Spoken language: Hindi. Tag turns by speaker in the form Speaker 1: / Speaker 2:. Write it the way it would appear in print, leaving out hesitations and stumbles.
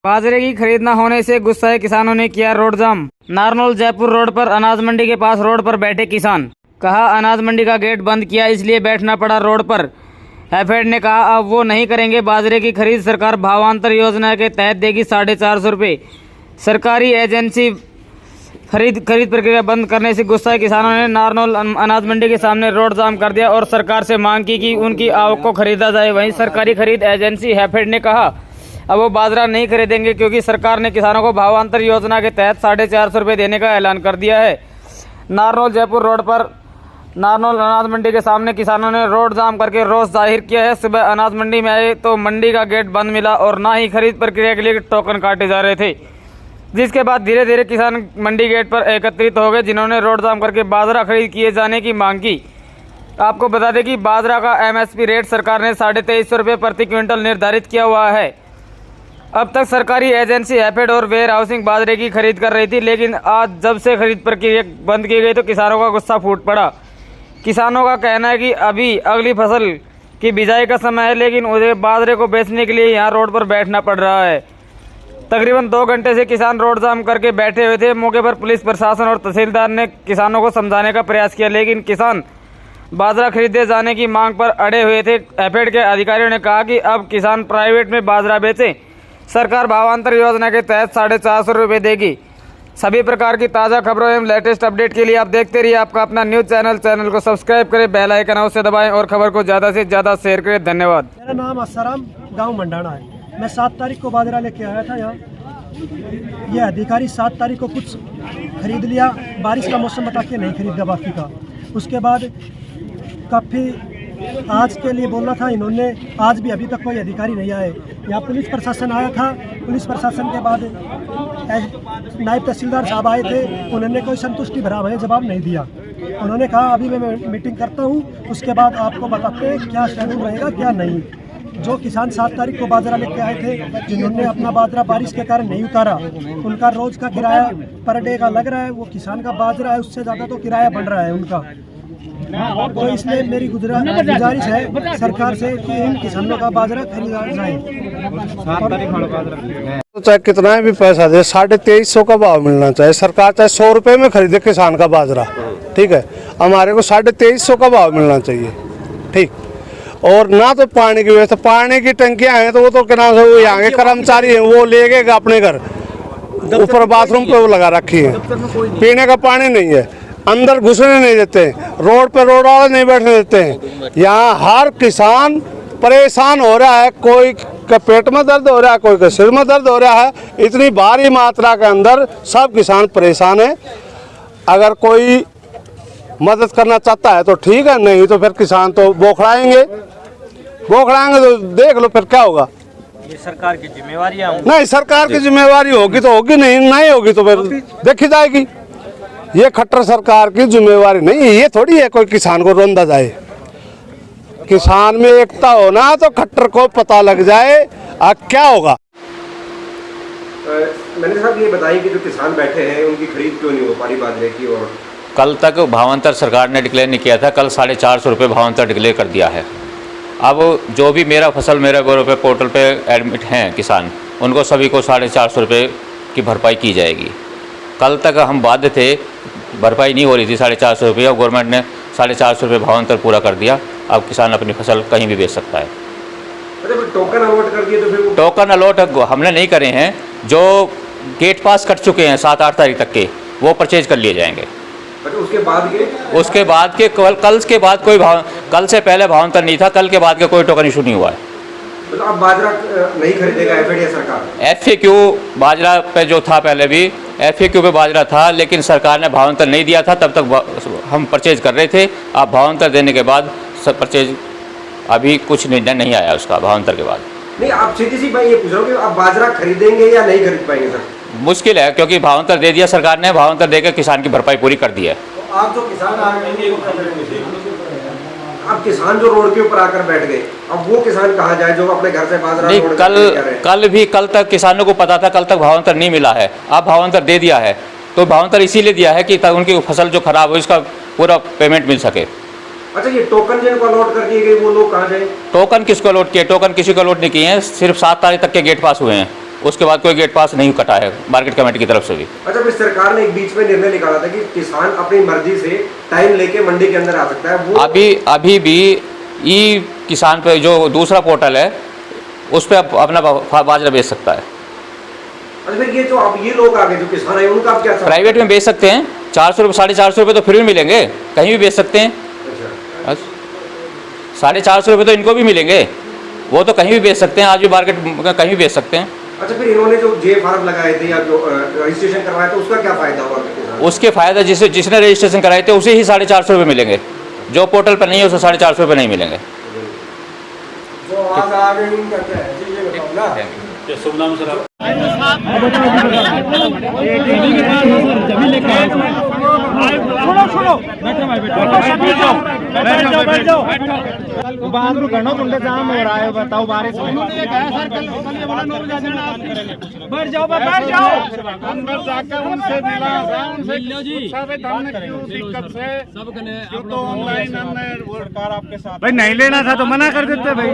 Speaker 1: बाजरे की खरीद न होने से गुस्साए किसानों ने किया रोड जाम। नारनौल जयपुर रोड पर अनाज मंडी के पास रोड पर बैठे किसान। कहा अनाज मंडी का गेट बंद किया इसलिए बैठना पड़ा रोड पर। हैफेड ने कहा अब वो नहीं करेंगे बाजरे की खरीद, सरकार भावांतर योजना के तहत देगी 450 रुपये। सरकारी एजेंसी खरीद प्रक्रिया बंद करने से गुस्साए किसानों ने नारनौल अनाज मंडी के सामने रोड जाम कर दिया और सरकार से मांग की कि उनकी आवक को खरीदा जाए। वहीं सरकारी खरीद एजेंसी हैफेड ने कहा अब वो बाजरा नहीं खरीदेंगे क्योंकि सरकार ने किसानों को भावांतर योजना के तहत 450 रुपये देने का ऐलान कर दिया है। नारनौल जयपुर रोड पर नारनौल अनाज मंडी के सामने किसानों ने रोड जाम करके रोष जाहिर किया है। सुबह अनाज मंडी में आए तो मंडी का गेट बंद मिला और ना ही खरीद प्रक्रिया के लिए टोकन काटे जा रहे थे, जिसके बाद धीरे धीरे किसान मंडी गेट पर एकत्रित हो गए, जिन्होंने रोड जाम करके बाजरा खरीद किए जाने की मांग की। आपको बता दें कि बाजरा का एमएसपी रेट सरकार ने 2350 रुपये प्रति क्विंटल निर्धारित किया हुआ है। अब तक सरकारी एजेंसी हैफेड और वेयर हाउसिंग बाजरे की खरीद कर रही थी, लेकिन आज जब से खरीद प्रक्रिया बंद की गई तो किसानों का गुस्सा फूट पड़ा। किसानों का कहना है कि अभी अगली फसल की बिजाई का समय है, लेकिन उन्हें बाजरे को बेचने के लिए यहाँ रोड पर बैठना पड़ रहा है। तकरीबन 2 घंटे से किसान रोड जाम करके बैठे हुए थे। मौके पर पुलिस प्रशासन और तहसीलदार ने किसानों को समझाने का प्रयास किया, लेकिन किसान बाजरा खरीदे जाने की मांग पर अड़े हुए थे। हैफेड के अधिकारियों ने कहा कि अब किसान प्राइवेट में बाजरा बेचें, सरकार भावांतर योजना के तहत 450 रुपये देगी। सभी प्रकार की ताज़ा खबरों एवं लेटेस्ट अपडेट के लिए आप देखते रहिए आपका अपना न्यूज़ चैनल को सब्सक्राइब करें, बेल आइकन अवश्य दबाएं और खबर को ज़्यादा से ज़्यादा शेयर करें। धन्यवाद।
Speaker 2: मेरा नाम अस्सराम, गांव मंडाना है। मैं 7 तारीख को बाजरा लेके आया था यहाँ। ये अधिकारी 7 तारीख को कुछ खरीद लिया, बारिश का मौसम बता के नहीं खरीदा बाकी का। उसके बाद काफ़ी आज के लिए बोलना था इन्होंने, आज भी अभी तक कोई अधिकारी नहीं आए। यहाँ पुलिस प्रशासन आया था, पुलिस प्रशासन के बाद नायब तहसीलदार साहब आए थे, उन्होंने कोई संतुष्टि भरा हमें जवाब नहीं दिया। उन्होंने कहा अभी मैं मीटिंग करता हूँ, उसके बाद आपको बताते हैं क्या शेड्यूल रहेगा क्या नहीं। जो किसान 7 तारीख को बाजरा लेके आए थे, जिन्होंने अपना बाजरा बारिश के कारण नहीं उतारा, उनका रोज़ का किराया पर डे का लग रहा है। वो किसान का बाजरा है, उससे ज़्यादा तो किराया बढ़ रहा है उनका। तो इसलिए मेरी गुजारिश है सरकार से कि इन किसानों का बाजरा खरीदा जाए।
Speaker 3: चाहे कितना भी पैसा दे, 2350 का भाव मिलना चाहिए। सरकार चाहे 100 रुपये में खरीदे किसान का बाजरा, ठीक है, हमारे को 2350 का भाव मिलना चाहिए, ठीक। और ना तो पानी की व्यवस्था, पानी की टंकियां हैं तो वो तो क्या नाम से वो यहाँ के कर्मचारी हैं, वो ले गए अपने घर, ऊपर बाथरूम पे वो लगा रखी है। पीने का पानी नहीं है, अंदर घुसने नहीं देते, रोड पे रोड वाले नहीं बैठने देते हैं। यहाँ हर किसान परेशान हो रहा है, कोई के पेट में दर्द हो रहा है, कोई के सिर में दर्द हो रहा है। इतनी भारी मात्रा के अंदर सब किसान परेशान है। अगर कोई मदद करना चाहता है तो ठीक है, नहीं तो फिर किसान तो बौखलाएंगे तो देख लो फिर क्या होगा।
Speaker 4: ये सरकार की जिम्मेवारी है?
Speaker 3: नहीं, सरकार की जिम्मेवारी होगी तो होगी, नहीं होगी तो फिर देखी जाएगी। ये खट्टर सरकार की जिम्मेवारी नहीं, ये थोड़ी है कोई किसान को रोंदा जाए। किसान में एकता होना तो खट्टर को पता लग जाए क्या होगा।
Speaker 5: मैंने साहब ये बताइए कि जो किसान बैठे हैं उनकी खरीद क्यों नहीं हो पा रही बाजरे की? और
Speaker 6: कल तक भावांतर सरकार ने डिक्लेयर नहीं किया था, कल 450 रुपये भावांतर डिक्लेयर कर दिया है। अब जो भी मेरा फसल मेरा गौरव पे पोर्टल पे एडमिट हैं किसान, उनको सभी को 450 रुपये की भरपाई की जाएगी। कल तक हम बाध्य थे, भरपाई नहीं हो रही थी 450 रुपये, और गवर्नमेंट ने 450 रुपये भावांतर पूरा कर दिया। अब किसान अपनी फसल कहीं भी बेच सकता है।
Speaker 5: टोकन अलॉट कर दिए तो फिर
Speaker 6: टोकन अलॉट हमने नहीं करे हैं, जो गेट पास कट चुके हैं 7-8 तारीख तक के, वो परचेज कर लिए जाएंगे।
Speaker 5: उसके बाद के
Speaker 6: कल के बाद कोई कल से पहले भावांतर नहीं था, कल के बाद के कोई टोकन इशू नहीं हुआ है।
Speaker 5: तो अब बाजरा नहीं खरीदेगा हैफेड या सरकार?
Speaker 6: FAQ बाजरा पे जो था, पहले भी FAQ पे बाजरा था, लेकिन सरकार ने भावांतर नहीं दिया था, तब तक हम परचेज कर रहे थे। अब भावांतर देने के बाद सब परचेज, अभी कुछ निर्णय नहीं आया उसका भावांतर के बाद।
Speaker 5: नहीं, आप सीधी सी बात ये पूछ रहा हूँ कि आप बाजरा खरीदेंगे या नहीं खरीद पाएंगे? सर
Speaker 6: मुश्किल है, क्योंकि भावांतर दे दिया सरकार ने, भावांतर देकर किसान की भरपाई पूरी कर दी है।
Speaker 5: तो आप जो किसान अब किसान जो रोड के ऊपर आकर बैठ गए, अब वो किसान कहाँ जाए जो अपने घर से बाजरा?
Speaker 6: नहीं, कल तक किसानों को पता था, कल तक भावांतर नहीं मिला है, अब भावांतर दे दिया है। तो भावांतर इसीलिए दिया है कि उनकी फसल जो खराब हो इसका पूरा पेमेंट मिल सके।
Speaker 5: अच्छा, ये टोकन जिनको अलॉट कर दिए गए वो लोग कहाँ जाए?
Speaker 6: टोकन किसको अलॉट किए? टोकन किसी को अलॉट नहीं किए हैं, सिर्फ 7 तारीख तक के गेट पास हुए हैं। उसके बाद कोई गेट पास नहीं कटा है मार्केट कमेटी की तरफ से भी।
Speaker 5: अच्छा, फिर सरकार ने एक बीच में निर्णय निकाला था कि किसान अपनी मर्जी से टाइम लेके मंडी के अंदर आ सकता है, वो
Speaker 6: अभी भी ई किसान पे जो दूसरा पोर्टल है उस पर अपना बाजरा बेच सकता है।
Speaker 5: अच्छा, फिर ये जो आप ये लोग आगे जो किसान है उनका आप क्या समझते
Speaker 6: प्राइवेट में बेच सकते हैं, 400 रुपये 450 रुपये तो फिर भी मिलेंगे, कहीं भी बेच सकते हैं।
Speaker 5: हैं? अच्छा,
Speaker 6: 450 रुपये तो इनको भी मिलेंगे, वो तो कहीं भी बेच सकते हैं, आज भी मार्केट में कहीं भी बेच सकते हैं।
Speaker 5: अच्छा, फिर इन्होंने जो जे फार्म लगाए थे या जो रजिस्ट्रेशन करवाया था उसका क्या फायदा हुआ किसान?
Speaker 6: उसके फ़ायदा जिसने रजिस्ट्रेशन कराए थे उसे ही 450 रुपये मिलेंगे, जो पोर्टल पर नहीं है उसे 450 रुपये नहीं मिलेंगे।
Speaker 7: बहादुर घणो मुंडे जाम हो रहा है, बताओ बारिश में। बैठ जाओ अंदर जाकर उनसे मिला उनसे दिक्कत से सब ऑनलाइन हमने सरकार आपके साथ भाई नहीं लेना था तो मना कर देते भाई।